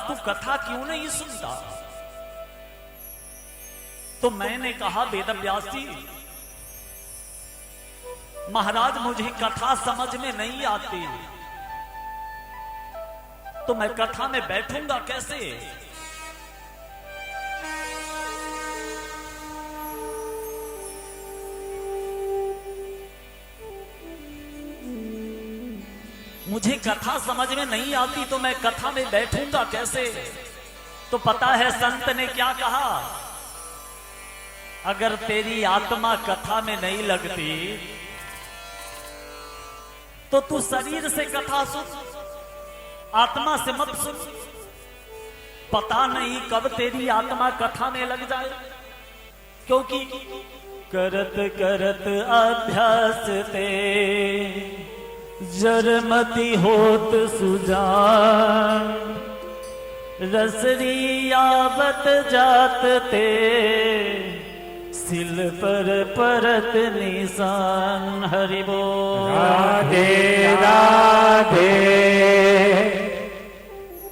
तू कथा क्यों नहीं सुनता? तो मैंने कहा वेदव्यास जी, महाराज मुझे कथा समझ में नहीं आती, तो मैं कथा में बैठूंगा कैसे? मुझे कथा समझ में नहीं आती तो मैं कथा में बैठूंगा कैसे? तो पता है संत ने क्या कहा? अगर तेरी आत्मा कथा में नहीं लगती तो तू शरीर से कथा सुन, आत्मा से मत सुन। पता नहीं कब तेरी आत्मा कथा में लग जाए, क्योंकि करत करत अभ्यास ते जरमति होत सुजान, रसरी आवत जात ते सिल पर परत निशान। हरि बोल। राधे राधे।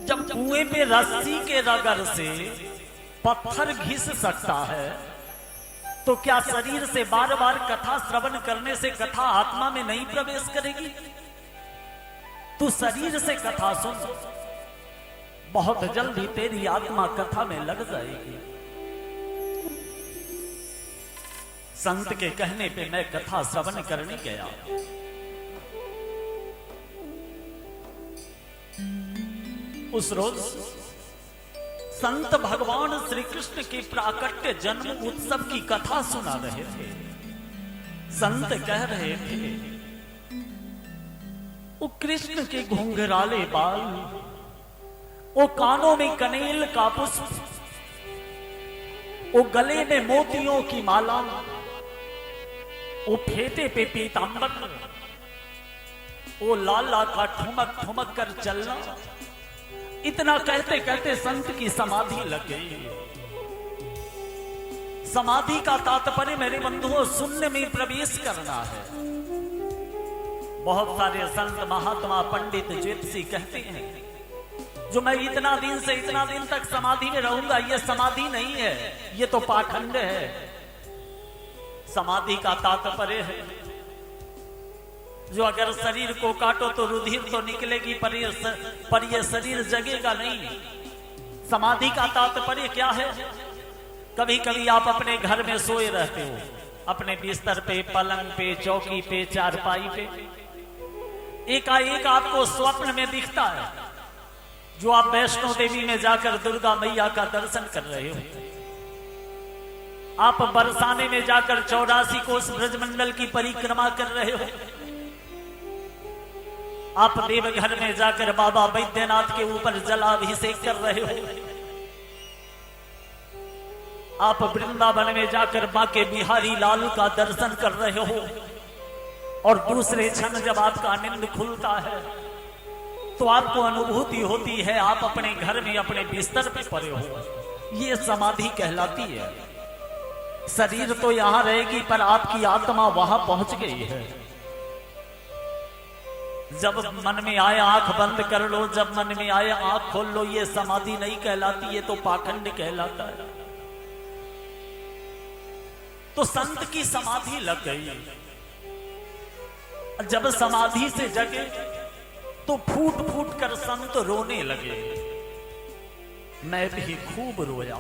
जब कुएं पे रस्सी के रगड़ से पत्थर घिस सकता है, तो क्या शरीर से बार बार कथा श्रवण करने से कथा आत्मा में नहीं प्रवेश करेगी? तू शरीर से कथा सुन, बहुत जल्दी तेरी आत्मा कथा में लग जाएगी। संत के कहने पे मैं कथा श्रवण करने गया। उस रोज संत भगवान श्री कृष्ण के प्राकट्य जन्म उत्सव की कथा सुना रहे थे। संत कह रहे थे, वो कृष्ण के घुंघराले बाल, वो कानों में कनेल का पुष्प, वो गले में मोतियों की माला, वो फेटे पे पीतांबर, वो लाला का ठुमक ठुमक कर चलना। इतना कहते कहते संत की समाधि लग गई। समाधि का तात्पर्य मेरे बंधुओं शून्य में प्रवेश करना है। बहुत सारे संत महात्मा पंडित ज्योतिषी कहते हैं, जो मैं इतना दिन से इतना दिन तक समाधि में रहूंगा, ये समाधि नहीं है, ये तो पाखंड है। समाधि का तात्पर्य है, जो अगर शरीर को काटो तो रुधिर तो निकलेगी, पर ये शरीर जगेगा नहीं। समाधि का तात्पर्य क्या है? कभी कभी आप अपने घर में सोए रहते हो, अपने बिस्तर पे, पलंग पे, चौकी पे, चारपाई पे, एकाएक आपको स्वप्न में दिखता है जो आप वैष्णो देवी में जाकर दुर्गा मैया का दर्शन कर रहे हो, आप बरसाने में जाकर 84 कोस ब्रजमंडल की परिक्रमा कर रहे हो, आप देवघर में जाकर बाबा बैद्यनाथ के ऊपर जलाभिषेक कर रहे हो, आप वृंदावन में जाकर बांके बिहारी लाल का दर्शन कर रहे हो, और दूसरे क्षण जब आपका नींद खुलता है तो आपको अनुभूति होती है आप अपने घर में अपने बिस्तर पे पड़े हो। ये समाधि कहलाती है। शरीर तो यहां रहेगी पर आपकी आत्मा वहां पहुंच गई है। जब मन में आए आंख बंद कर लो, जब मन में आए आंख खोल लो, ये समाधि नहीं कहलाती, ये तो पाखंड कहलाता है। तो संत की समाधि लग गई। जब समाधि से जगे तो फूट फूट कर संत रोने लगे। मैं भी खूब रोया।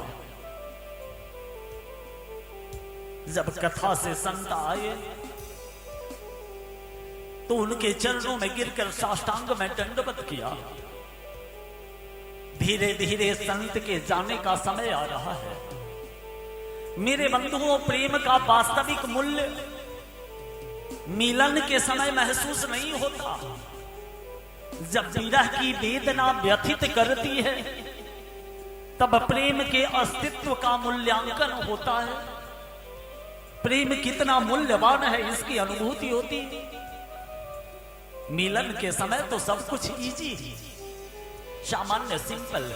जब कथा से संत आए तो उनके चरणों में गिरकर साष्टांग में दंडवत किया। धीरे धीरे संत के जाने का समय आ रहा है। मेरे बंधुओं, प्रेम का वास्तविक मूल्य मिलन के समय महसूस नहीं होता। जब विरह की वेदना व्यथित करती है तब प्रेम के अस्तित्व का मूल्यांकन होता है। प्रेम कितना मूल्यवान है इसकी अनुभूति होती है। मिलन के समय तो सब कुछ इजी, सामान्य, सिंपल,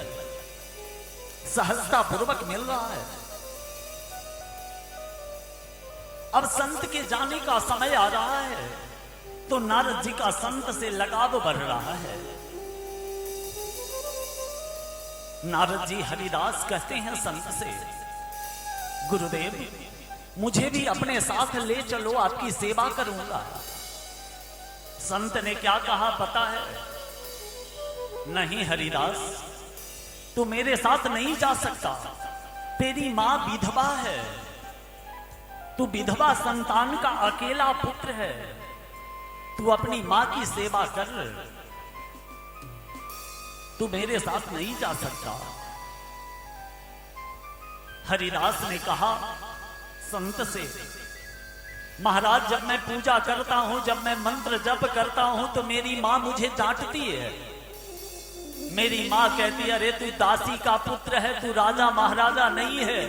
सहजता पूर्वक मिल रहा है। अब संत के जाने का समय आ रहा है तो नारद जी का संत से लगाव बढ़ रहा है। नारद जी हरिदास कहते हैं संत से, गुरुदेव मुझे भी अपने साथ ले चलो, आपकी सेवा करूंगा। संत ने क्या कहा पता है? नहीं हरिदास, तू मेरे साथ नहीं जा सकता, तेरी मां विधवा है, तू विधवा संतान का अकेला पुत्र है, तू अपनी मां की सेवा कर, तू मेरे साथ नहीं जा सकता। हरिदास ने कहा संत से, महाराज जब मैं पूजा करता हूं, जब मैं मंत्र जप करता हूं तो मेरी मां मुझे डांटती है। मेरी मां कहती है, अरे तू दासी का पुत्र है, तू राजा महाराजा नहीं है।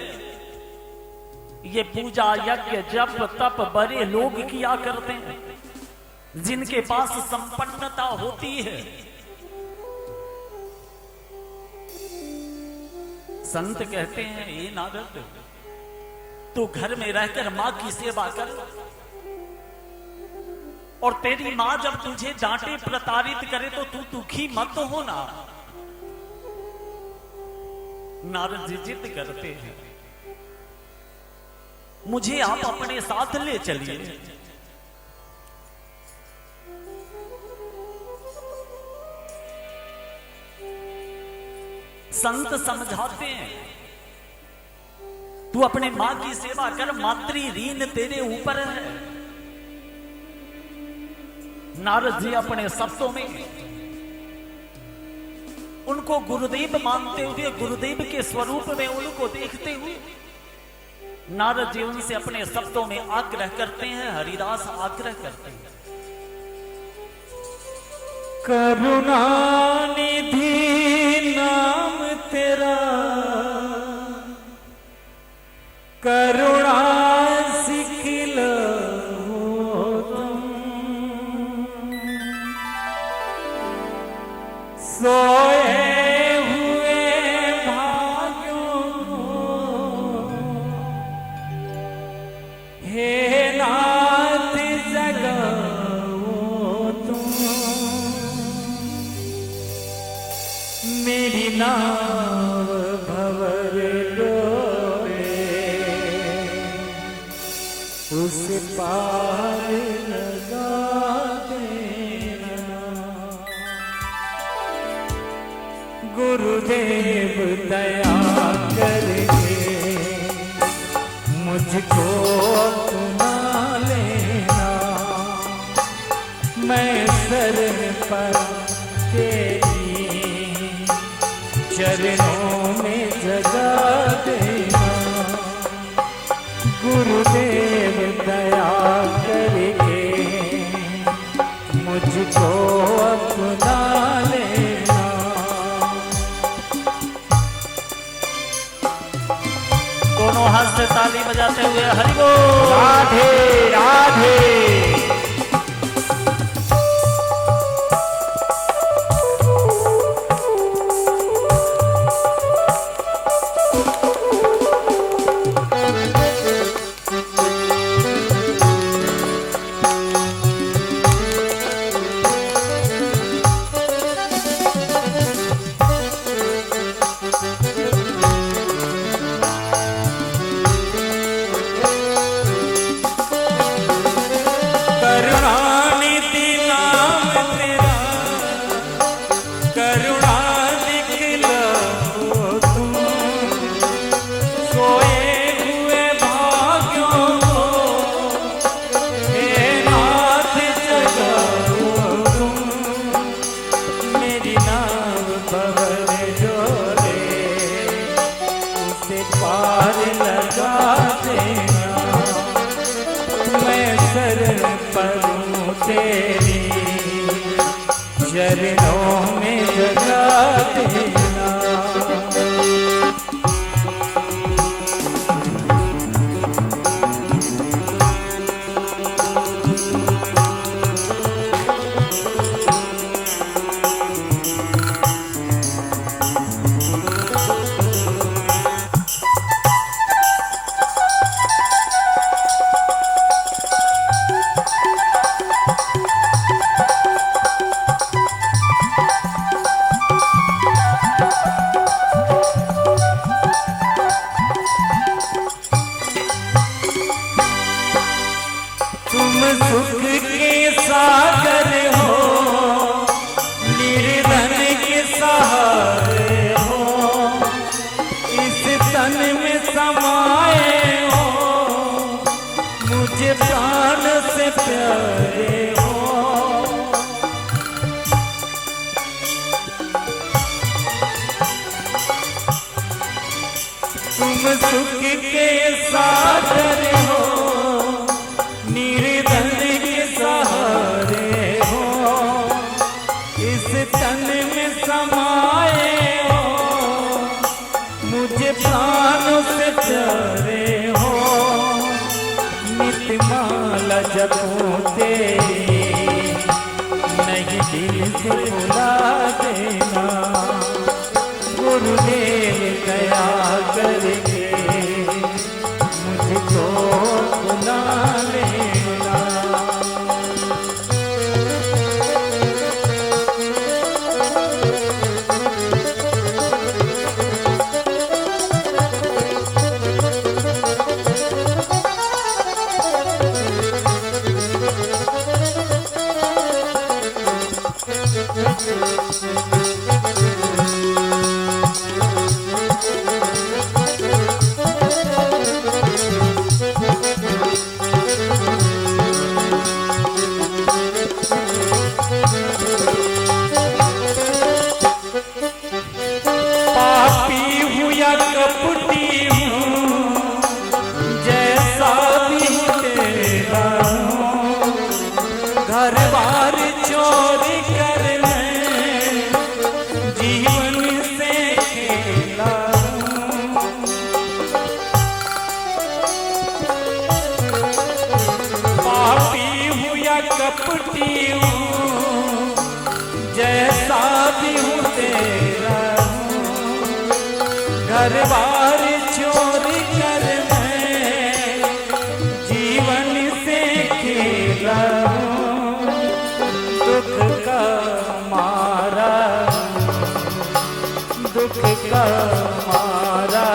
ये पूजा यज्ञ जप तप बड़े लोग किया करते हैं, जिनके पास संपन्नता होती है। संत कहते हैं, ए नारद तू घर में रहकर मां की सेवा कर, और तेरी मां जब तुझे डांटे प्रताड़ित करे तो तू दुखी मत होना। नारद जी जिद करते हैं, मुझे आप अपने साथ ले चलिए। संत समझाते हैं, तू अपने मां की सेवा कर, मातृ ऋण तेरे ऊपर है। नारद जी अपने शब्दों में उनको गुरुदेव मानते हुए, गुरुदेव के स्वरूप में उनको देखते हुए, नारद जी उनसे अपने शब्दों में आग्रह करते हैं। हरिदास आग्रह करते हैं, करुणानिधि नाम तेरा, करुणा सिखिलो तुम, सोए हुए भाग्यों को, हे नाथ जगाओ तुम, मेरी नाव भंवर डोले, उस पार लगा देना। गुरुदेव दया करके मुझको अपना लेना, मैं शरण पर तेरी चरणों में जगा देना। गुरुदेव दया करके मुझको अपना लेना। दोनों हाथ से ताली बजाते हुए हरि बोल। राधे राधे। तेरी चरणों में जगा देना। तुम सुख के सागर हो, निर्धन के सहारे हो, इस तन में समाए हो, मुझे प्राणों से प्यारे हो। नित माला जपूं तेरी, नहीं दिल से भुला देना। गुरुदेव दया करके मुझको बुला लेना। कपटी हूँ, जैसा भी हूँ तेरा हूँ। घर बार चोरी कर मैं जीवन से खेला हूँ। दुख का मारा, दुख का मारा,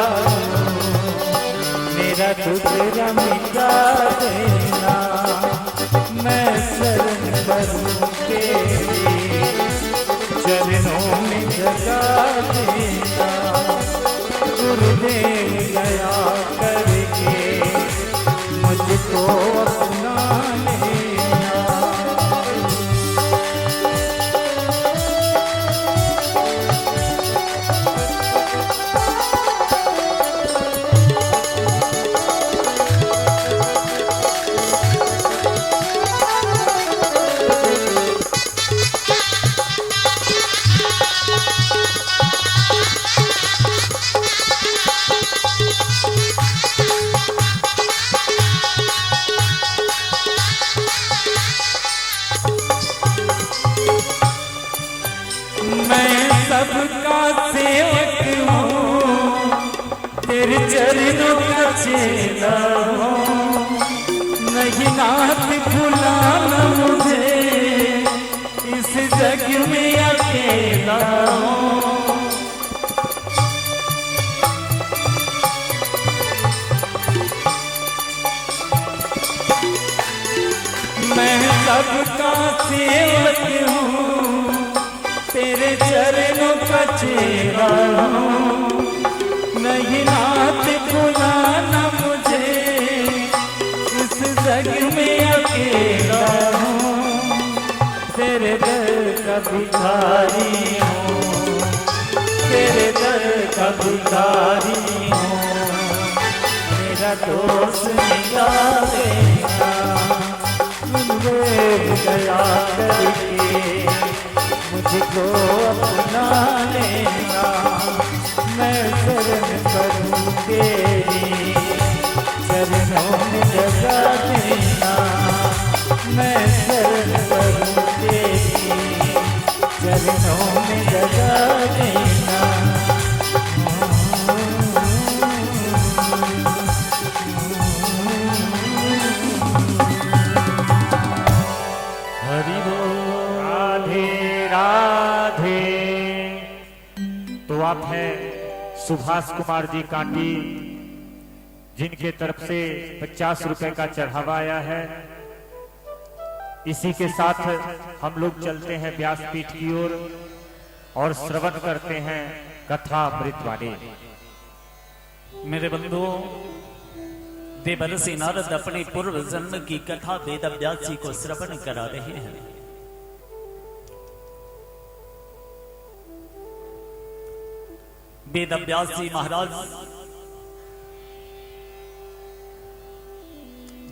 मेरा दुख मिटा देना। मैं शरण करूं तेरे चरणों में जगा देना। गुरुदेव दया करके मुझको अपना लेना। सबका सेवक हूँ, तेरे चरणों का चेला हूँ। नहीं नाथ भुलाना मुझे, इस जग में अकेला हूँ। मैं सबका सेवक हूँ, तेरे चरणों का चेला हूँ। नहीं नाथ भुलाना मुझे, इस जग में अकेला हूँ। तेरे दर का भिखारी हूँ, तेरे दर का भिखारी हूँ। मेरा दोस्त मिटा देना। गुरुदेव दया करके मुझको अपना लेना। मैं शरण करूं तेरी चरणों में जगा देना। मैं शरण करूं तेरी चरणों में जगा देना। हरि बोल। राधे राधे। तो आप हैं सुभाष कुमार जी कांटी, जिनके तरफ से 50 रुपए का चढ़ावा आया है। इसी के साथ हम लोग चलते हैं व्यासपीठ की ओर और श्रवण करते हैं कथा अमृतवाणी। मेरे बंधुओं, देवर्षि नारद अपने पूर्व जन्म की कथा वेद व्यास जी को श्रवण करा रहे हैं। वेद व्यास जी महाराज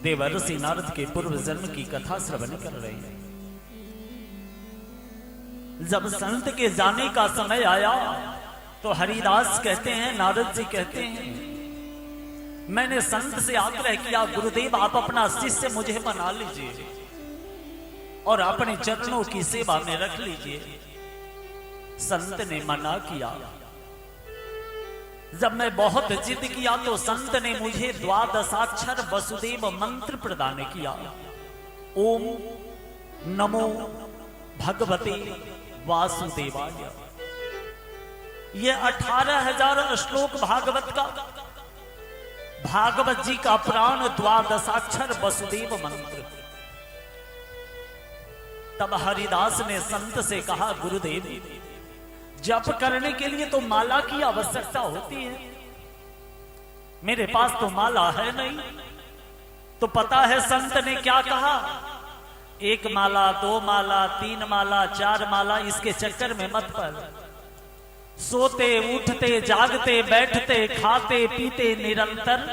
देवर्षि नारद के पूर्व जन्म की कथा श्रवण कर रहे हैं। जब संत के जाने का समय आया तो हरिदास कहते हैं, नारद जी कहते हैं, मैंने संत से आग्रह किया, गुरुदेव आप अपना शिष्य मुझे बना लीजिए और अपने चरणों की सेवा में रख लीजिए। संत ने मना किया। जब मैं बहुत जिद किया तो संत ने मुझे द्वादशाक्षर वसुदेव मंत्र प्रदान किया। ओम नमो भगवते वासुदेवाय। ये 18,000 श्लोक भागवत का, भागवत जी का प्राण द्वादशाक्षर वसुदेव मंत्र। तब हरिदास ने संत से कहा, गुरुदेव जप करने के लिए तो माला की आवश्यकता होती है, मेरे पास तो माला है नहीं। तो पता है संत ने क्या कहा, 1 माला 2 माला 3 माला 4 माला इसके चक्कर में मत पड़। सोते उठते जागते बैठते खाते पीते निरंतर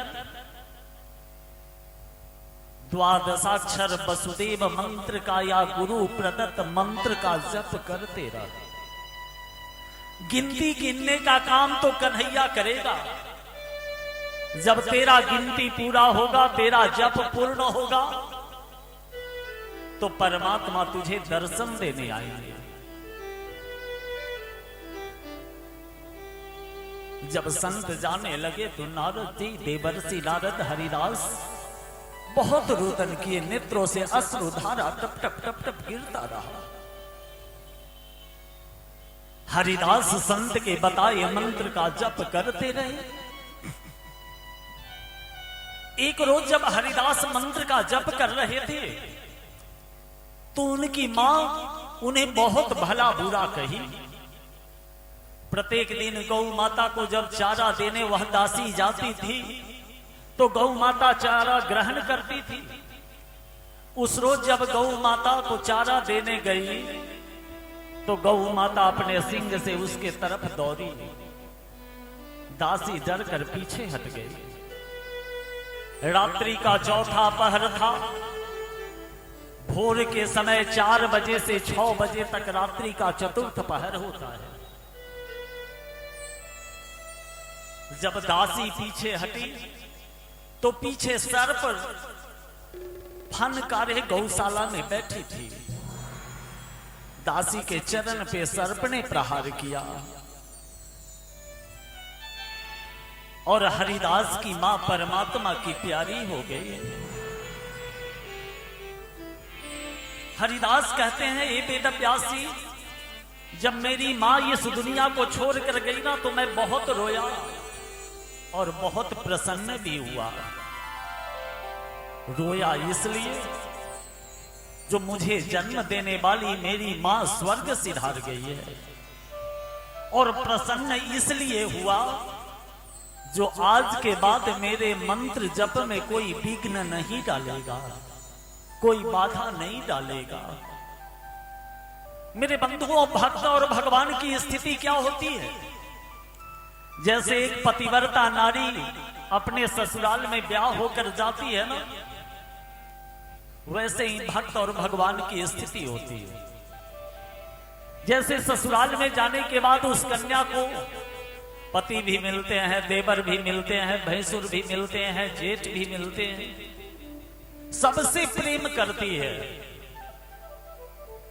द्वादशाक्षर वसुदेव मंत्र का या गुरु प्रदत्त मंत्र का जप करते रह। गिनती गिनने का काम तो कन्हैया करेगा। जब तेरा गिनती पूरा होगा, तेरा जप पूर्ण होगा, तो परमात्मा तुझे दर्शन देने आएंगे। जब संत जाने लगे तो नारद जी, देवर्षि नारद, हरिदास बहुत रोदन किए, नेत्रों से अश्रुधारा टप टप टप टप गिरता रहा। हरिदास संत के बताए मंत्र का जप करते रहे। एक रोज जब हरिदास मंत्र का जप कर रहे थे तो उनकी मां उन्हें बहुत भला बुरा कही। प्रत्येक दिन गौ माता को जब चारा देने वह दासी जाती थी तो गौ माता चारा ग्रहण करती थी। उस रोज जब गौ माता को चारा देने गई तो गौ माता अपने सिंग से उसके तरफ दौड़ी। दासी डर कर पीछे हट गई। रात्रि का चौथा पहर था। भोर के समय 4 बजे से 6 बजे तक रात्रि का चतुर्थ पहर होता है। जब दासी पीछे हटी तो पीछे सर्प फनकारे गौशाला में बैठी थी। दासी के चरण पे सर्प ने प्रहार किया और हरिदास की मां परमात्मा की प्यारी हो गई। हरिदास कहते हैं, ए वेदव्यासी, जब मेरी मां इस दुनिया को छोड़कर गई ना तो मैं बहुत रोया और बहुत प्रसन्न भी हुआ। रोया इसलिए जो मुझे जन्म देने वाली मेरी मां स्वर्ग सिधार गई है, और प्रसन्न इसलिए हुआ जो आज के बाद मेरे मंत्र जप में कोई विघ्न नहीं डालेगा, कोई बाधा नहीं डालेगा। मेरे बंधुओं, भक्त और भगवान की स्थिति क्या होती है? जैसे एक पतिव्रता नारी अपने ससुराल में ब्याह होकर जाती है ना, वैसे ही भक्त और भगवान की स्थिति होती है। जैसे ससुराल में जाने के बाद उस कन्या को पति भी मिलते हैं, देवर भी मिलते हैं, भैंसुर भी मिलते हैं, जेठ भी मिलते हैं, सबसे प्रेम करती है।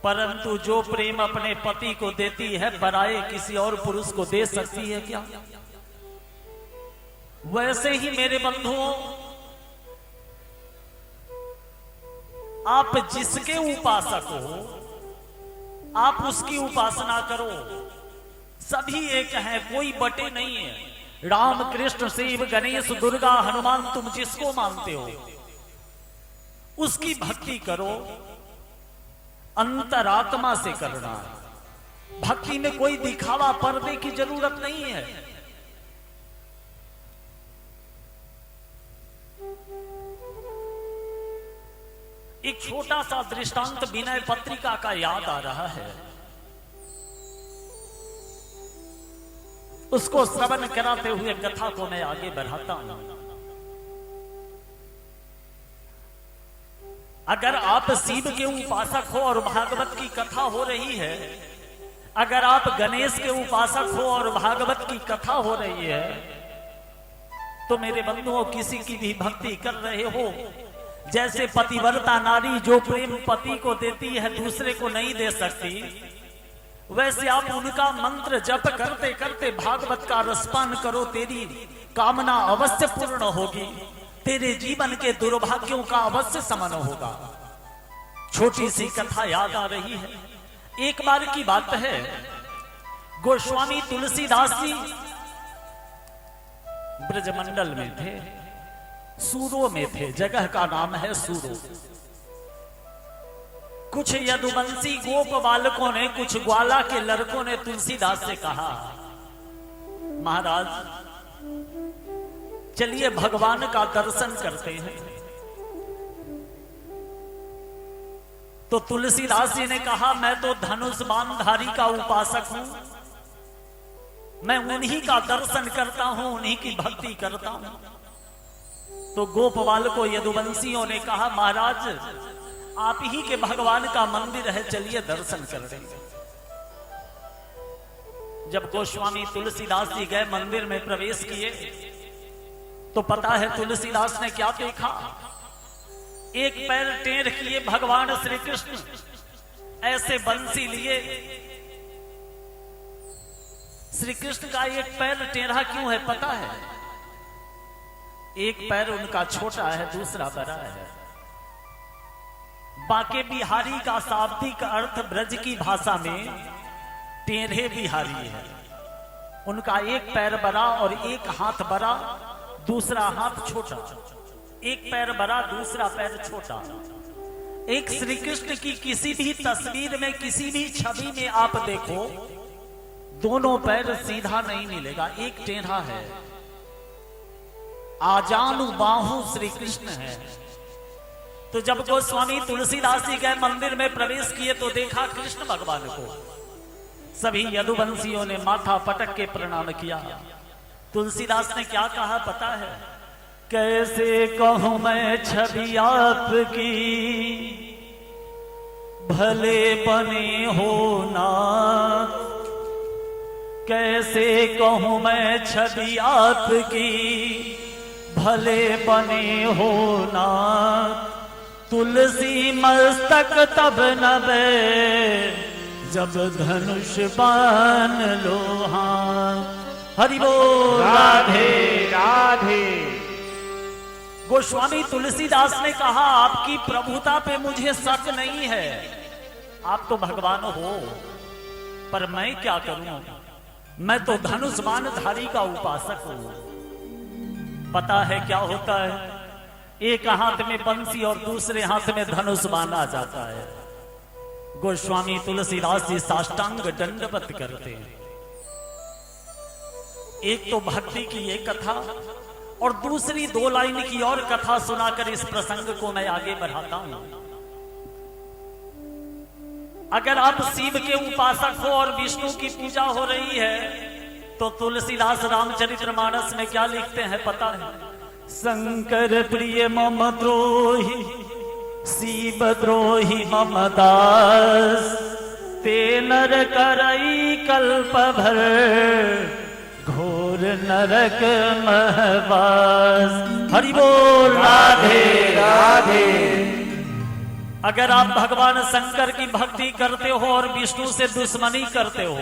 परंतु जो प्रेम अपने पति को देती है, पराये किसी और पुरुष को दे सकती है क्या? वैसे ही मेरे बंधुओं, आप जिसके उपासक हो आप उसकी उपासना करो। सभी एक हैं, कोई बटे नहीं है। राम कृष्ण शिव गणेश दुर्गा हनुमान, तुम जिसको मानते हो उसकी भक्ति करो। अंतरात्मा से करना। भक्ति में कोई दिखावा पर्दे की जरूरत नहीं है। एक छोटा सा दृष्टांत विनय पत्रिका का याद आ रहा है, उसको श्रवण कराते हुए कथा को मैं आगे बढ़ाता हूं। अगर आप शिव के उपासक हो और भागवत की कथा हो रही है, अगर आप गणेश के उपासक हो और भागवत की कथा हो रही है, तो मेरे बंधुओं किसी की भी भक्ति कर रहे हो, जैसे पतिव्रता नारी जो प्रेम पति को देती है दूसरे को नहीं दे सकती, वैसे आप उनका मंत्र जप करते करते भागवत का रसपान करो, तेरी कामना अवश्य पूर्ण होगी, तेरे जीवन के दुर्भाग्यों का अवश्य शमन होगा। छोटी सी कथा याद आ रही है। एक बार की बात है, गोस्वामी तुलसीदास जी ब्रजमंडल में थे, सूरो में थे, जगह का नाम है सूरो। कुछ यदुवंशी गोप बालकों ने, कुछ ग्वाला के लड़कों ने तुलसीदास से कहा, महाराज चलिए भगवान का दर्शन करते हैं। तो तुलसीदास जी ने कहा, मैं तो धनुष बाणधारी का उपासक हूं, मैं उन्हीं का दर्शन करता हूं, उन्हीं की भक्ति करता हूं। तो गोपवाल को यदुवंशियों ने कहा, महाराज आप ही के भगवान का मंदिर है, चलिए दर्शन कर देंगे। जब गोस्वामी तुलसीदास जी गए, मंदिर में प्रवेश किए, तो पता है तुलसीदास ने क्या देखा? एक पैर टेढ़ किए भगवान श्री कृष्ण ऐसे बंसी लिए। श्री कृष्ण का एक पैर टेढ़ा क्यों है पता है? एक पैर उनका छोटा है, दूसरा बड़ा है। बाके बिहारी का शाब्दिक अर्थ ब्रज की भाषा में टेढ़े बिहारी है। उनका एक पैर बड़ा और एक हाथ बड़ा, दूसरा हाथ छोटा। एक पैर बड़ा, दूसरा पैर छोटा। एक श्री कृष्ण की किसी भी तस्वीर में, किसी भी छवि में आप देखो, दोनों पैर सीधा नहीं मिलेगा, एक टेढ़ा है। आजानु बाहु श्री कृष्ण है। तो जब गोस्वामी तुलसीदास जी गए मंदिर में प्रवेश किए, तो देखा कृष्ण भगवान को। सभी यदुवंशियों ने माथा पटक के प्रणाम किया। तुलसीदास ने क्या कहा पता है? कैसे कहूं मैं छवि आपकी, भले बने हो नाथ। कैसे कहूं मैं छवि आपकी, भले बने हो नाथ। तुलसी मस्तक तब नबे, जब धनुष बाण लो हाथ। हरि बोल राधे राधे। गोस्वामी तुलसीदास ने कहा, आपकी प्रभुता पे मुझे शक नहीं है, आप तो भगवान हो, पर मैं क्या करूं? मैं तो धनुष बाणधारी का उपासक हूं। पता है क्या होता है? एक हाथ में बंसी और दूसरे हाथ में धनुष बाण आ जाता है। गोस्वामी तुलसीदास जी साष्टांग दंडवत करते हैं। एक तो भक्ति की ये कथा, और दूसरी 2 लाइन की और कथा सुनाकर इस प्रसंग को मैं आगे बढ़ाता हूं। अगर आप शिव के उपासक हो और विष्णु की पूजा हो रही है, तो तुलसीदास रामचरितमानस में क्या लिखते हैं पता है? शंकर प्रिय मम द्रोही, शिव द्रोही मम दास। ते नर करई कल्प भर, घोर नरक महवास। हरि बोल राधे राधे। अगर आप भगवान शंकर की भक्ति करते हो और विष्णु से दुश्मनी करते हो,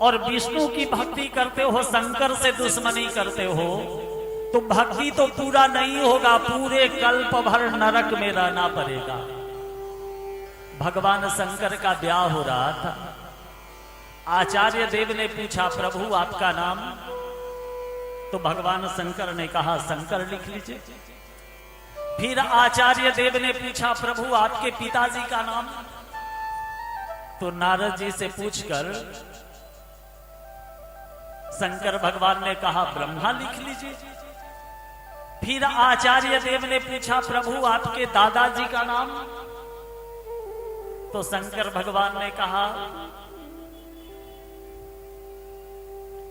और विष्णु की भक्ति करते हो शंकर से दुश्मनी करते हो, तो भक्ति तो पूरा नहीं होगा, पूरे कल्प भर नरक में रहना पड़ेगा। भगवान शंकर का ब्याह हो रहा था। आचार्य देव ने पूछा, प्रभु आपका नाम? तो भगवान शंकर ने कहा, शंकर लिख लीजिए। फिर आचार्य देव ने पूछा, प्रभु आपके पिताजी का नाम? तो नारद जी से पूछकर शंकर भगवान ने कहा, ब्रह्मा लिख लीजिए। फिर आचार्य देव ने पूछा, प्रभु आपके दादाजी का नाम? तो शंकर भगवान ने कहा,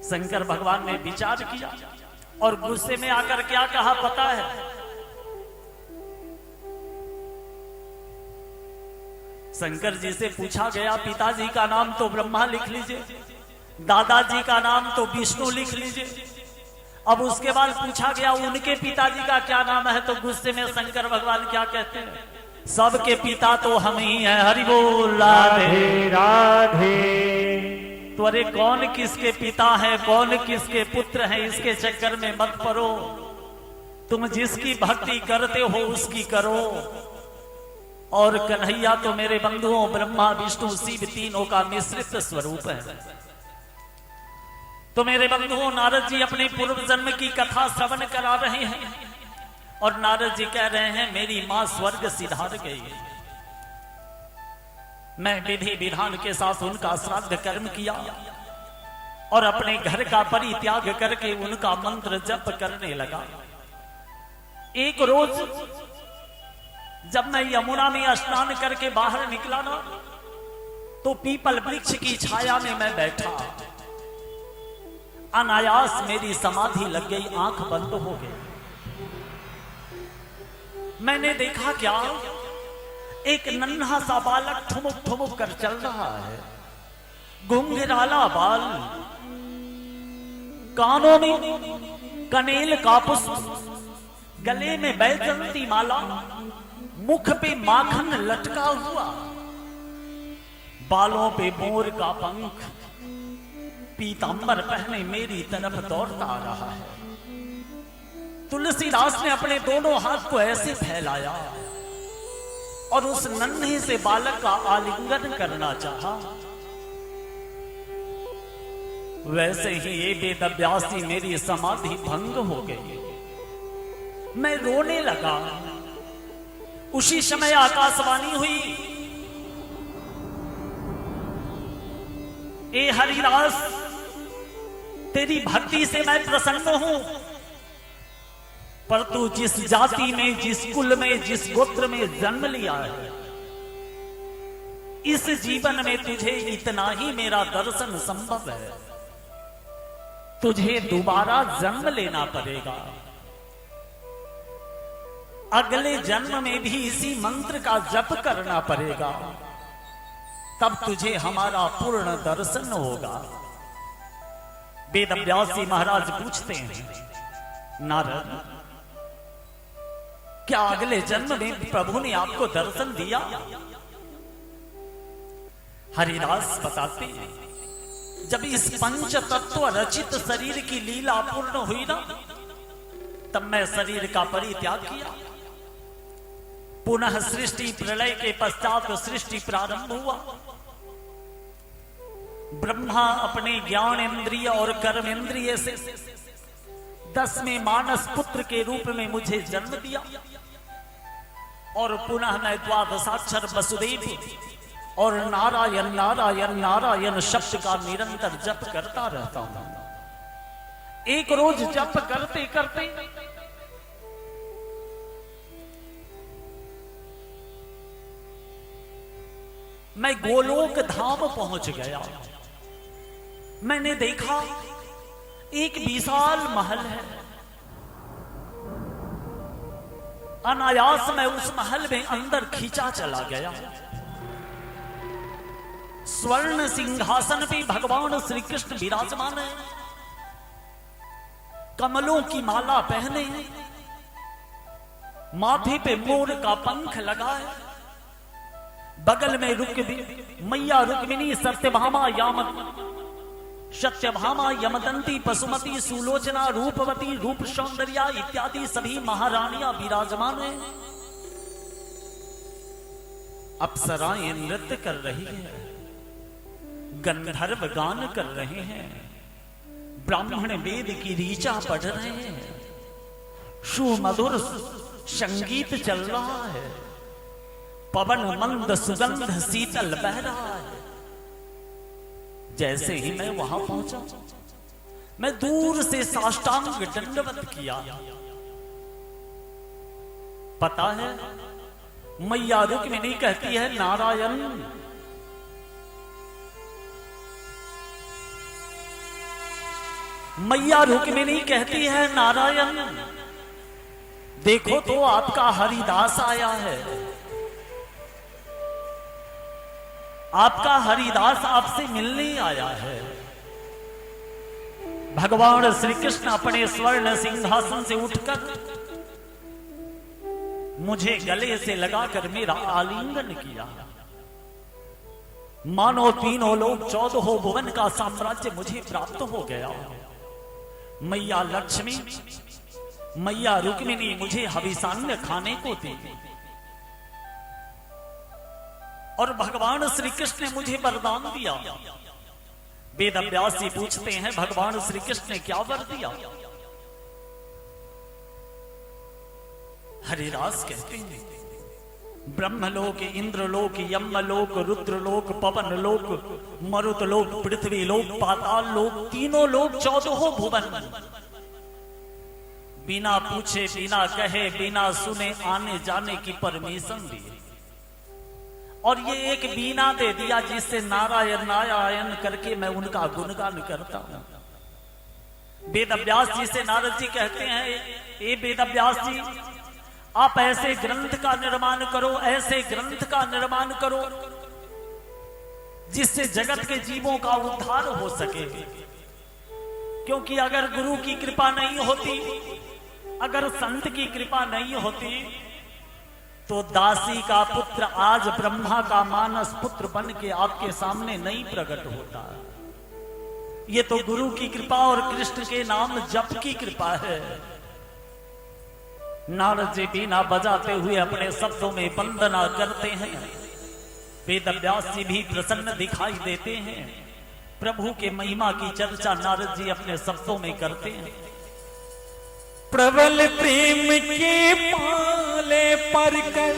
शंकर भगवान ने विचार किया और गुस्से में आकर क्या कहा पता है? शंकर जी से पूछा गया पिताजी का नाम तो ब्रह्मा लिख लीजिए, दादाजी का नाम तो विष्णु लिख लीजिए। अब उसके बाद पूछा गया उनके पिताजी का क्या नाम है, तो गुस्से में शंकर भगवान क्या कहते हैं, सबके पिता तो हम ही हैं। हरि बोल राधे राधे। तो अरे कौन किसके पिता है, कौन किसके पुत्र है, इसके चक्कर में मत पड़ो। तुम जिसकी भक्ति करते हो उसकी करो। और कन्हैया तो मेरे बंधुओं ब्रह्मा विष्णु शिव तीनों का मिश्रित स्वरूप है। तो मेरे बंधुओं नारद जी अपने पूर्व जन्म की कथा श्रवण करा रहे हैं और नारद जी कह रहे हैं मेरी मां स्वर्ग सिधार गई, मैं विधि विधान के साथ उनका श्राद्ध कर्म किया और अपने घर का परित्याग करके उनका मंत्र जप करने लगा। एक रोज जब मैं यमुना में स्नान करके बाहर निकला ना, तो पीपल वृक्ष की छाया में मैं बैठा, अनायास मेरी समाधि लग गई, आंख बंद हो गई। मैंने देखा क्या, एक नन्हा सा बालक ठुमुक ठुमुक कर चल रहा है, घुंघराला बाल, कानों में कनेल का पुष्प, गले में बैजंती माला, मुख पे माखन लटका हुआ, बालों पे मोर का पंख, पीतांबर पहने मेरी तरफ दौड़ता आ रहा है। तुलसीदास ने अपने दोनों हाथ को ऐसे फैलाया और उस नन्हे से बालक का आलिंगन करना चाहा। वैसे ही ये वेदव्यासी मेरी समाधि भंग हो गई, मैं रोने लगा। उसी समय आकाशवाणी हुई, ए हरिदास तेरी भक्ति से मैं प्रसन्न हूं, पर तू जिस जाति में, जिस कुल में, जिस गोत्र में जन्म लिया है, इस जीवन में तुझे इतना ही मेरा दर्शन संभव है, तुझे दोबारा जन्म लेना पड़ेगा। अगले जन्म में भी इसी मंत्र का जप करना पड़ेगा, तब तुझे हमारा पूर्ण दर्शन होगा। वेदव्यासी महाराज पूछते हैं नारद, क्या अगले जन्म में प्रभु ने आपको दर्शन दिया? हरिदास बताते हैं, जब इस पंच तत्व रचित शरीर की लीला पूर्ण हुई ना, तब मैं शरीर का परित्याग किया। पुनः सृष्टि प्रलय के पश्चात सृष्टि प्रारंभ हुआ। ब्रह्मा अपने ज्ञान इंद्रिय और कर्म इंद्रिय से 10वें मानस पुत्र के रूप में मुझे जन्म दिया और पुनः मैं द्वादशाक्षर वसुदेव और नारायण नारायण नारायण शब्द का निरंतर जप करता रहता हूं। एक रोज जप करते करते मैं गोलोक धाम पहुंच गया। मैंने देखा एक विशाल महल है, अनायास मैं उस महल में अंदर खींचा चला गया। स्वर्ण सिंहासन पे भगवान श्री कृष्ण विराजमान है, कमलों की माला पहने, माथे पे मोर का पंख लगा है, बगल में मैया रुक्मिणी सत्यभामा यमदंती पशुमती सुलोचना रूपवती रूप सौंदर्या इत्यादि सभी महारानियां विराजमान हैं। अप्सराएं नृत्य कर रही हैं, गंधर्व गान कर रहे हैं, ब्राह्मण वेद की ऋचा पढ़ रहे हैं, सुमधुर संगीत चल रहा है, पवन मंद सुगंध शीतल बह रहा है। जैसे ही मैं वहां पहुंचा, मैं दूर से साष्टांग दंडवत किया। पता है मैया रुक्मिणी कहती है नारायण, मैया रुक्मिणी कहती है नारायण देखो तो आपका हरिदास आया है। आपका हरिदास आपसे मिलने आया है। भगवान श्री कृष्ण अपने स्वर्ण सिंहासन से उठकर मुझे गले से लगाकर मेरा आलिंगन किया। मानो तीनों लोग 14 भुवन का साम्राज्य मुझे प्राप्त हो गया। मैया लक्ष्मी, मैया रुक्मिणी मुझे हविषान्न खाने को दी और भगवान श्री कृष्ण ने मुझे वरदान दिया। वेद व्यास जी पूछते हैं भगवान श्री कृष्ण ने क्या वर दिया? हरिदास कहते हैं ब्रह्मलोक, इंद्रलोक, यमलोक, रुद्रलोक, पवनलोक, मरुतलोक, पृथ्वीलोक, पाताल लोक, तीनों लोग 14 भुवन बिना पूछे, बिना कहे, बिना सुने आने जाने की परमिशन दी और ये एक बीना दे दिया जिससे नारायण नारायण करके मैं उनका गुणगान करता हूं। वेद व्यास जी से नारद जी कहते हैं, ए वेद व्यास जी, आप ऐसे ग्रंथ का निर्माण करो, ऐसे ग्रंथ का निर्माण करो जिससे जगत के जीवों का उद्धार हो सके। क्योंकि अगर गुरु की कृपा नहीं होती, अगर संत की कृपा नहीं होती, तो दासी का पुत्र आज ब्रह्मा का मानस पुत्र बन के आपके सामने नहीं प्रकट होता। ये तो गुरु की कृपा और कृष्ण के नाम जप की कृपा है। नारद जी बीना बजाते हुए अपने शब्दों में वंदना करते हैं। वेद व्यास जी भी प्रसन्न दिखाई देते हैं। प्रभु के महिमा की चर्चा नारद जी अपने शब्दों में करते हैं। प्रबल प्रेम के पाले पर कर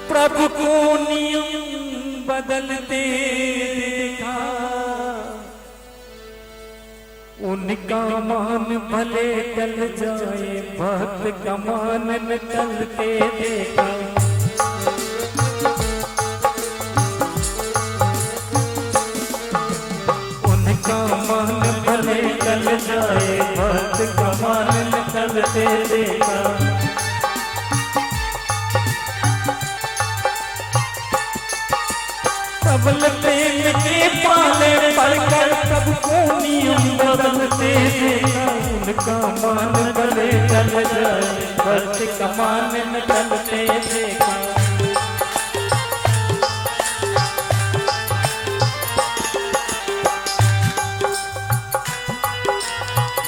प्रभु को नियम बदलते देखा, उनका मान भले टल जाए भक्त का मान न टलते देखा। उनका मान भले टल जाए भक्त का मान न टलते देखा। प्रबल प्रेम के पाले पर कर प्रभु को नियम बदलते देखा, उनका मान भले टल जाए भक्त का मान न टलते देखा।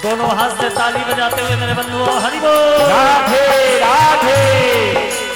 दोनों हाथ से ताली बजाते हुए मेरे बंधुओं हरि बोल। राधे राधे।